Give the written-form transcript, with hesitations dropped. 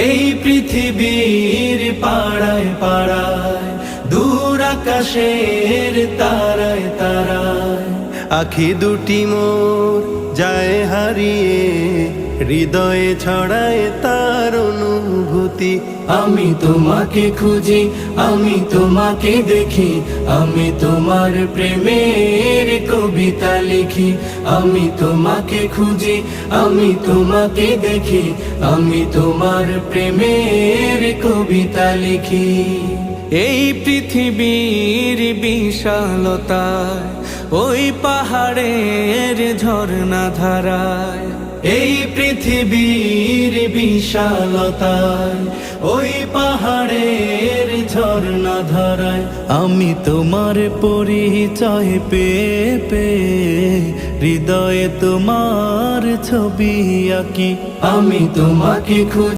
এই পৃথিবীর পাড়ায় পাড়ায়, দূর আকাশের তারায় তারায়, আখি দুটি মোর যায় হারিয়ে, হৃদয়ে ছড়ায় তার অনুভূতি। আমি তোমাকে খুঁজি, আমি তোমাকে দেখি, আমি তোমার প্রেমের কবিতা লিখি। আমি তোমাকে খুঁজি, আমি তোমাকে দেখি, আমি তোমার প্রেমের কবিতা লিখি। এই পৃথিবীর বিশালতায়, ওই পাহাড়ের ঝর্ণা ধারায়, এই পৃথিবীর বিশালতায়, ওই পাহাড়ের ঝর্ণা ধারায়, আমি তোমার পরিচয় পেয়ে পেয়ে, হৃদয়ে তোমার ছবি আঁকি। আমি তোমাকে খুঁজি।